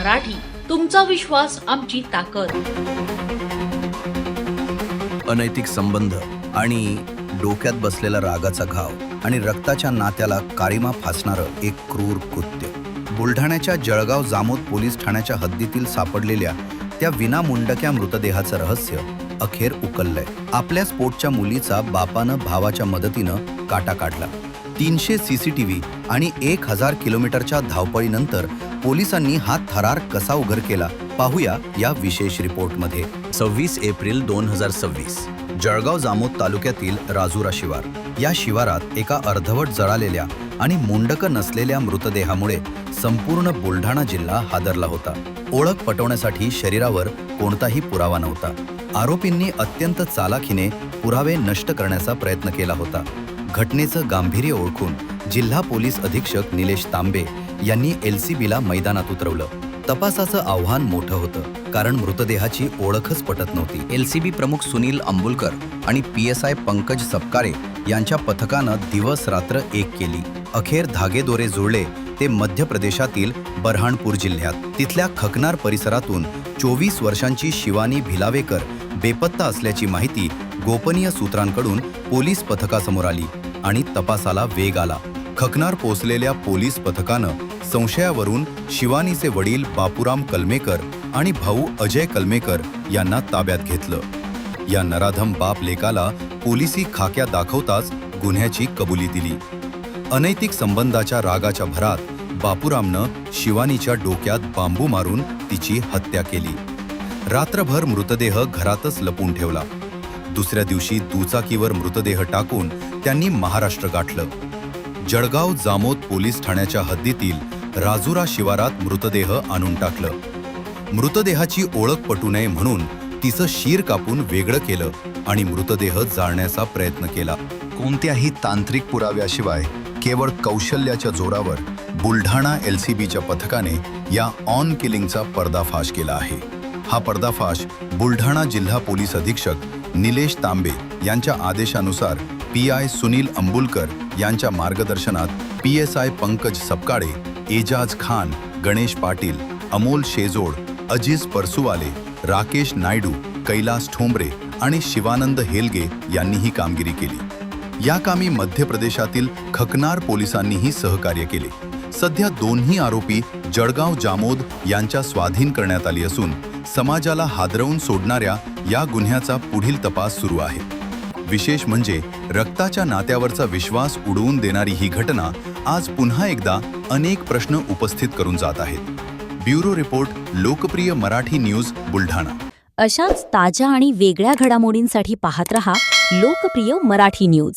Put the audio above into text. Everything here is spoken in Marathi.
मराठी, तुमचा विश्वास आमची ताकद. अनैतिक संबंध आणि डोक्यात बसलेला रागाचा घाव आणि रक्ताच्या नात्याला कारिमा फासणारं एक क्रूर कृत्य. बुलढाण्याच्या जळगाव जामोद पोलीस ठाण्याच्या हद्दीतील सापडलेल्या त्या विनामुंडक्या मृतदेहाचं रहस्य अखेर उकललंय. आपल्या स्पोर्टच्या मुलीचा बापानं भावाच्या मदतीनं काटा काढला. 300 CCTV आणि 1000 किलोमीटरच्या धावपळीनंतर पोलिसांनी हा थरार कसा उघड केला पाहूया या विशेष रिपोर्टमध्ये. 26 एप्रिल 2026 जळगाव जामोद तालुक्यातील राजुरा शिवार. या शिवारात एका अर्धवट जळालेल्या आणि मुंडकं नसलेल्या मृतदेहामुळे संपूर्ण बुलढाणा जिल्हा हादरला होता. ओळख पटवण्यासाठी शरीरावर कोणताही पुरावा नव्हता. आरोपींनी अत्यंत चालाखीने पुरावे नष्ट करण्याचा प्रयत्न केला होता. घटनेचं गांभीर्य ओळखून जिल्हा पोलीस अधीक्षक निलेश तांबे यांनी LCBला मैदानात उतरवलं. तपासाचं आव्हान मोठं होतं, कारण मृतदेहाची ओळखच पटत नव्हती. LCB प्रमुख सुनील अंबुलकर आणि PSI पंकज सपकारे यांच्या पथकानं दिवस रात्र एक केली. अखेर धागेदोरे जुळले ते मध्य प्रदेशातील बऱ्हाणपूर जिल्ह्यात. तिथल्या खकनार परिसरातून 24 वर्षांची शिवानी भिलावेकर बेपत्ता असल्याची माहिती गोपनीय सूत्रांकडून पोलीस पथकासमोर आली आणि तपासाला वेग आला. खकनार पोहोचलेल्या पोलीस पथकानं संशयावरून शिवानीचे वडील बापूराम कलमेकर आणि भाऊ अजय कलमेकर यांना ताब्यात घेतलं. या नराधम बाप लेकाला पोलिसी खाक्या दाखवताच गुन्ह्याची कबुली दिली. अनैतिक संबंधाच्या रागाच्या भरात बापूरामनं शिवानीच्या डोक्यात बांबू मारून तिची हत्या केली. रात्रभर मृतदेह घरातच लपून ठेवला. दुसऱ्या दिवशी दुचाकीवर मृतदेह टाकून त्यांनी महाराष्ट्र गाठलं. जळगाव जामोद पोलीस ठाण्याच्या हद्दीतील राजुरा शिवारात मृतदेह आणून टाकलं. मृतदेहाची ओळख पटू नये म्हणून तिचं शीर कापून वेगळं केलं आणि मृतदेह जाळण्याचा प्रयत्न केला. कोणत्याही तांत्रिक पुराव्याशिवाय केवळ कौशल्याच्या जोरावर बुलढाणा LCBच्या पथकाने या ऑन किलिंगचा पर्दाफाश केला आहे. हा पर्दाफाश बुलढाणा जिल्हा पोलीस अधीक्षक निलेश तांबे यांच्या आदेशानुसार PI सुनील अंबुलकर यांच्या मार्गदर्शनात PSI पंकज सपकाळे, एजाज खान, गणेश पाटील, अमोल शेजोड, अजीज परसुवाले, राकेश नायडू, कैलास ठोंबरे आणि शिवानंद हेलगे यांनी ही कामगिरी केली. या कामी मध्य प्रदेशातील खकनार पोलिसांनीही सहकार्य केले. सध्या दोन्ही आरोपी जळगाव जामोद यांच्या स्वाधीन करण्यात आली असून समाजाला हादरवून सोडणाऱ्या या गुन्ह्याचा पुढील तपास सुरू आहे. विशेष म्हणजे रक्ताच्या नात्यावरचा विश्वास उडवून देणारी ही घटना आज पुन्हा एकदा अनेक प्रश्न उपस्थित करून जात आहेत. ब्युरो रिपोर्ट, लोकप्रिय मराठी न्यूज, बुलढाणा. अशाच ताज्या आणि वेगळ्या घडामोडींसाठी पाहत रहा लोकप्रिय मराठी न्यूज.